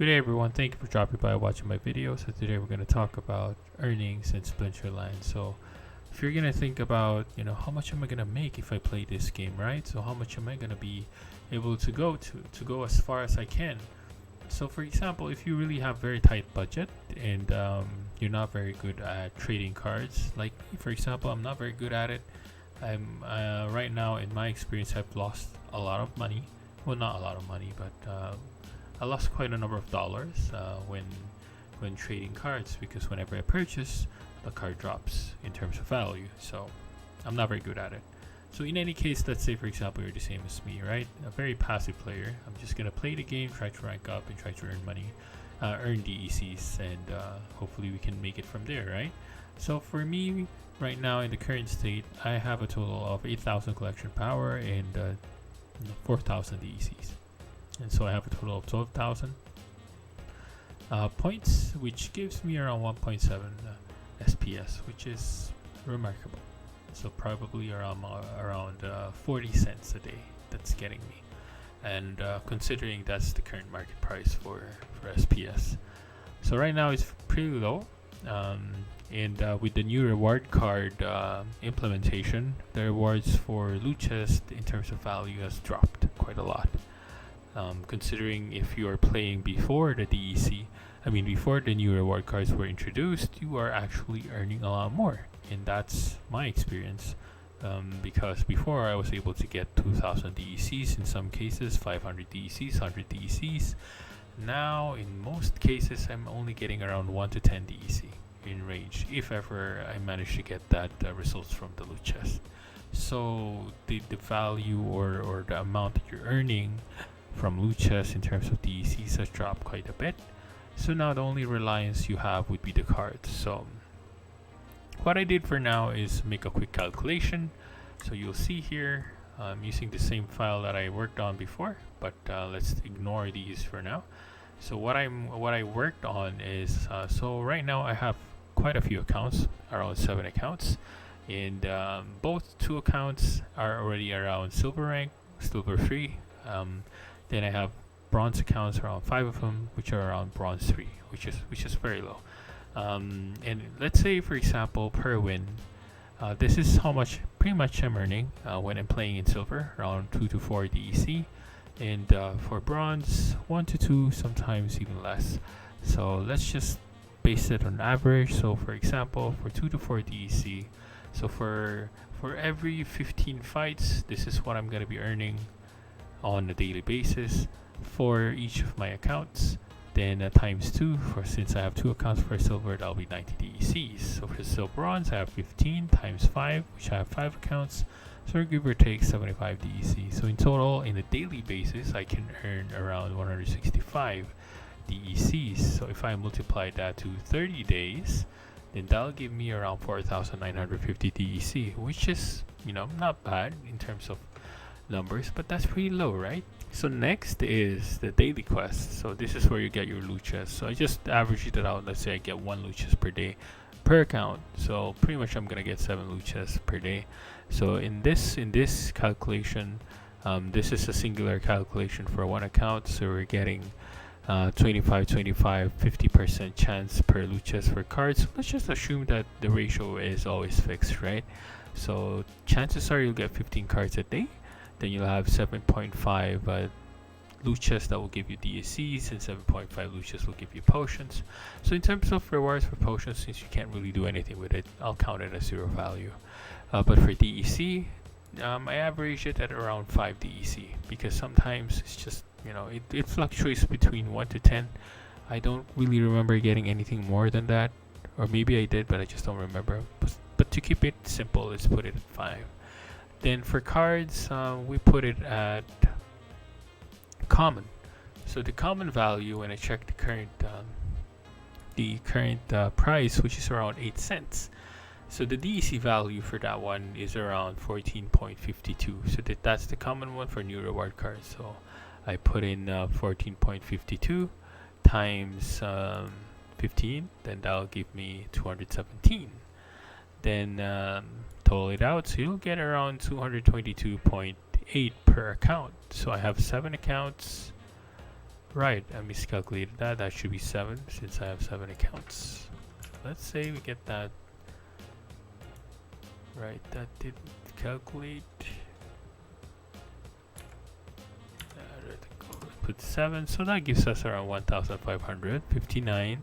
Good day everyone, thank you for dropping by watching my video. So today we're going to talk about earnings in Splinterlands. So if you're going to think about, how much am I going to make if I play this game, right? So how much am I going to be able to go as far as I can? So for example, if you really have very tight budget and you're not very good at trading cards, like me, for example, I'm not very good at it. I'm right now, in my experience, I've lost a lot of money. Well, not a lot of money, but I lost quite a number of dollars when trading cards, because whenever I purchase, the card drops in terms of value. So I'm not very good at it. So in any case, let's say for example you're the same as me, right? A very passive player. I'm just gonna play the game, try to rank up, and try to earn money, earn DECs, and hopefully we can make it from there, right? So for me, right now in the current state, I have a total of 8,000 collection power and 4,000 DECs. And so I have a total of 12,000 points, which gives me around 1.7 SPS, which is remarkable. So probably around 40 cents a day that's getting me, and considering that's the current market price for SPS. So right now it's pretty low, and with the new reward card implementation, the rewards for loot chest in terms of value has dropped quite a lot. Considering if you are playing before the before the new reward cards were introduced, you are actually earning a lot more, and that's my experience. Because before I was able to get 2,000 DECs in some cases, 500 DECs, 100 DECs. Now, in most cases, I'm only getting around 1 to 10 DEC in range, if ever I manage to get that results from the loot chest. So the value or the amount that you're earning from loot chests in terms of DECs has dropped quite a bit. So now the only reliance you have would be the cards. So what I did for now is make a quick calculation. So you'll see here I'm using the same file that I worked on before, but let's ignore these for now. So what I worked on is so right now I have quite a few accounts, around 7 accounts, and both 2 accounts are already around silver rank, silver 3. Then I have bronze accounts, around 5 of them, which are around bronze 3, which is very low. And let's say for example per win, this is how much pretty much I'm earning when I'm playing in silver, around 2 to 4 DEC, and for bronze 1 to 2, sometimes even less. So let's just base it on average. So for example, for 2 to 4 DEC, so for every 15 fights, this is what I'm going to be earning on a daily basis for each of my accounts. Then times 2, for since I have 2 accounts for silver, that'll be 90 DECs. So for silver bronze, I have 15 times 5, which I have 5 accounts, so give or take 75 DEC. So in total, in a daily basis, I can earn around 165 DECs. So if I multiply that to 30 days, then that'll give me around 4,950 DEC, which is not bad in terms of numbers, but that's pretty low, right? So next is the daily quest. So this is where you get your loot chest. So I just averaged it out. Let's say I get 1 loot chest per day per account. So pretty much I'm gonna get 7 loot chests per day. So in this calculation, this is a singular calculation for 1 account. So we're getting 25, 50% chance per loot chest for cards. So let's just assume that the ratio is always fixed, right? So chances are you'll get 15 cards a day. Then you'll have 7.5 loot chests that will give you DECs, and 7.5 loot chests will give you potions. So in terms of rewards for potions, since you can't really do anything with it, I'll count it as 0 value. But for DEC, I average it at around 5 DEC, because sometimes it's just it fluctuates between 1 to 10. I don't really remember getting anything more than that, or maybe I did, but I just don't remember. But to keep it simple, let's put it at 5. Then for cards, we put it at common. So the common value, when I check the current price, which is around 8 cents. So the DEC value for that one is around 14.52. So that's the common one for new reward cards. So I put in 14.52 times 15, then that'll give me 217. Then total it out, so you'll get around 222.8 per account. So I have 7 accounts, Right, I miscalculated that. That should be 7 since I have 7 accounts. Let's say we get that right. That didn't calculate. Put 7, so that gives us around 1,559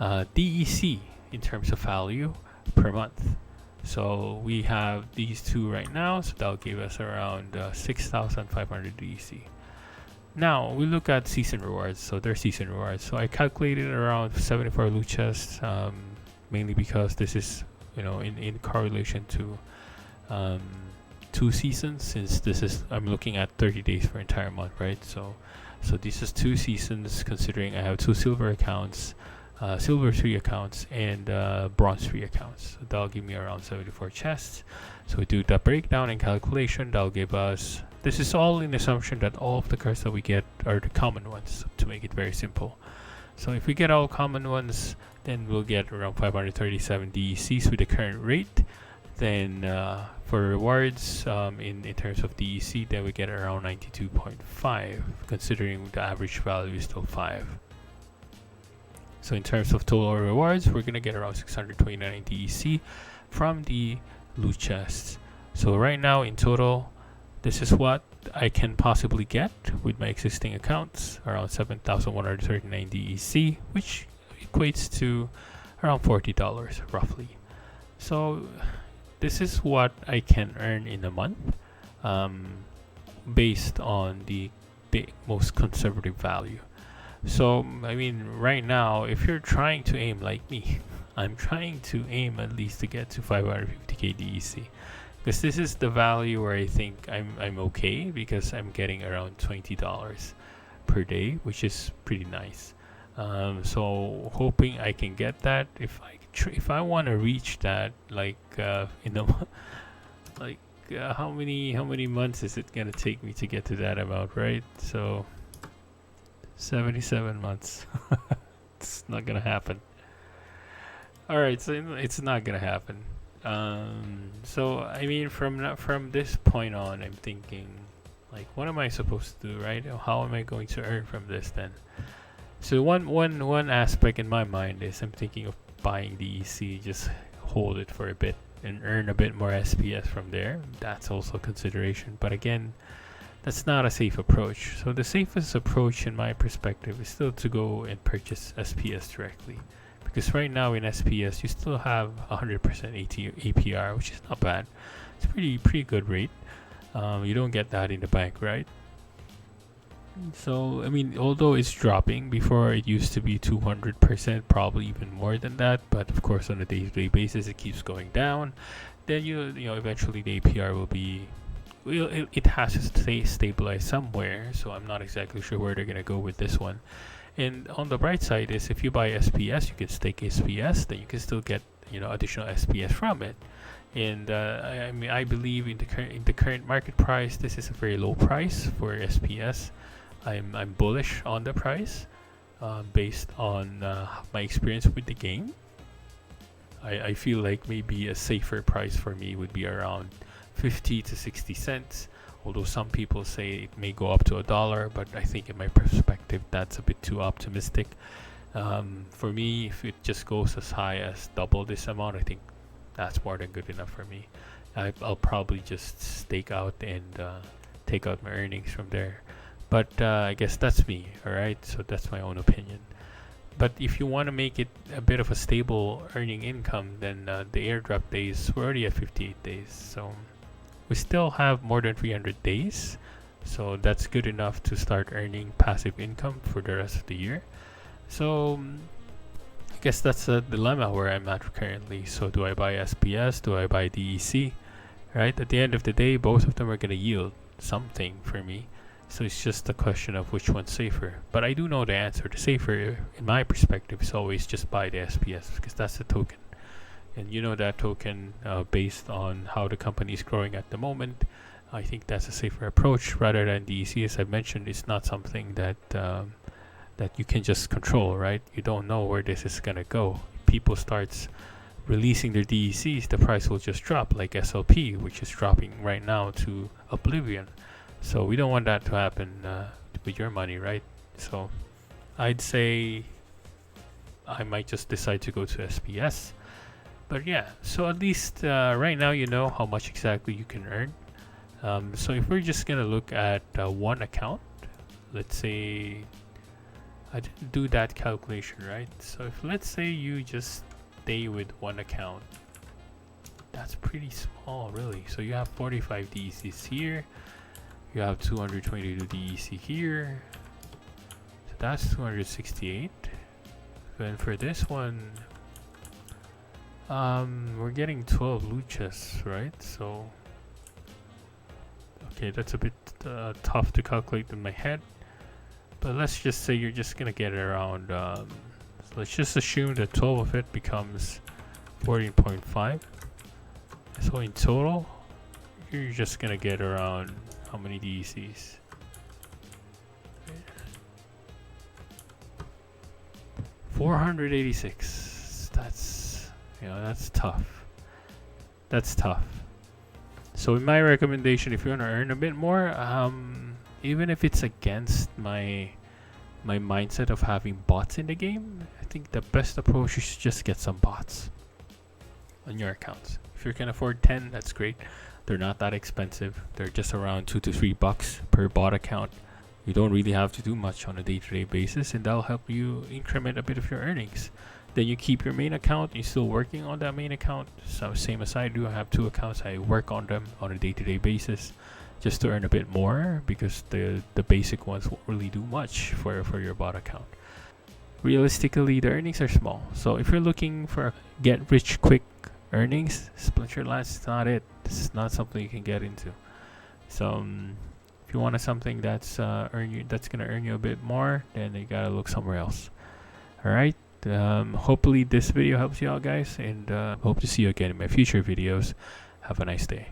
DEC in terms of value per month. So we have these two right now, so that'll give us around 6,500 DEC. Now we look at season rewards. So they're season rewards. So I calculated around 74 luchas, mainly because this is, in correlation to 2 seasons, since this is, I'm looking at 30 days for entire month, right? So this is 2 seasons, considering I have 2 silver accounts, silver 3 accounts, and bronze 3 accounts. So that'll give me around 74 chests. So we do the breakdown and calculation. That'll give us, this is all in assumption that all of the cards that we get are the common ones, to make it very simple. So if we get all common ones, then we'll get around 537 DECs with the current rate. Then for rewards, in terms of DEC, then we get around 92.5, considering the average value is still 5. So in terms of total rewards, we're gonna get around 629 DEC from the loot chests. So right now in total, this is what I can possibly get with my existing accounts, around 7,139 DEC, which equates to around $40 roughly. So this is what I can earn in a month, based on the most conservative value. So I mean, right now, if you're trying to aim like me, I'm trying to aim at least to get to 550k DEC, because this is the value where I think I'm okay, because I'm getting around $20 per day, which is pretty nice. So hoping I can get that. If I want to reach that, like in a like how many months is it gonna take me to get to that amount, right? So 77 months. It's not gonna happen. All right, so it's not gonna happen. So I mean, from this point on, I'm thinking, like, what am I supposed to do, right? How am I going to earn from this then? So one aspect in my mind is I'm thinking of buying DEC, just hold it for a bit and earn a bit more SPS from there. That's also a consideration, but again, that's not a safe approach. So the safest approach in my perspective is still to go and purchase SPS directly, because right now in SPS you still have 100% APR, which is not bad. It's pretty good rate. You don't get that in the bank, right? So I mean, although it's dropping, before it used to be 200%, probably even more than that, but of course on a day-to-day basis it keeps going down. Then you know eventually the APR will be, it has to stay stabilized somewhere. So I'm not exactly sure where they're gonna go with this one. And on the bright side is, if you buy SPS, you can stake SPS, then you can still get additional SPS from it. And I mean, I believe in the current market price, this is a very low price for SPS. I'm bullish on the price, based on my experience with the game. I feel like maybe a safer price for me would be around 50 to 60 cents. Although some people say it may go up to $1, but I think in my perspective that's a bit too optimistic. For me, if it just goes as high as double this amount, I think that's more than good enough for me. I'll probably just stake out and take out my earnings from there. But I guess that's me, alright? So that's my own opinion. But if you want to make it a bit of a stable earning income, then the airdrop days, we're already at 58 days. So we still have more than 300 days. So that's good enough to start earning passive income for the rest of the year. So I guess that's a dilemma where I'm at currently. So do I buy SPS? Do I buy DEC? Right? At the end of the day, both of them are going to yield something for me. So it's just a question of which one's safer. But I do know the answer. The safer, in my perspective, is always just buy the SPS, because that's the token. And that token, based on how the company is growing at the moment, I think that's a safer approach rather than DEC. As I mentioned, it's not something that you can just control, right? You don't know where this is gonna go. If people starts releasing their DECs, the price will just drop, like SLP, which is dropping right now to oblivion. So we don't want that to happen with your money, right? So I'd say I might just decide to go to SPS. But yeah, so at least right now you know how much exactly you can earn. So if we're just gonna look at one account, let's say I didn't do that calculation, right? So if let's say you just stay with one account, that's pretty small, really. So you have 45 DECs here, you have 222 DEC here, so that's 268. And for this one, we're getting 12 luchas, right? So okay, that's a bit tough to calculate in my head, but let's just say you're just gonna get around so let's just assume that 12 of it becomes 14.5. So in total you're just gonna get around how many DECs? 486. That's, you know, that's tough. That's tough. So in my recommendation, if you want to earn a bit more, even if it's against my mindset of having bots in the game, I think the best approach is just get some bots on your accounts. If you can afford 10, that's great. They're not that expensive. They're just around $2 to $3 per bot account. You don't really have to do much on a day-to-day basis, and that'll help you increment a bit of your earnings. Then you keep your main account. You're still working on that main account. So same as I do, I have 2 accounts. I work on them on a day-to-day basis just to earn a bit more, because the basic ones won't really do much for your bot account. Realistically, the earnings are small. So if you're looking for get-rich-quick earnings, Splinterlands is not it. This is not something you can get into. So if you want something that's gonna earn you a bit more, then you gotta look somewhere else. All right. Hopefully this video helps you out, guys, and hope to see you again in my future videos. Have a nice day.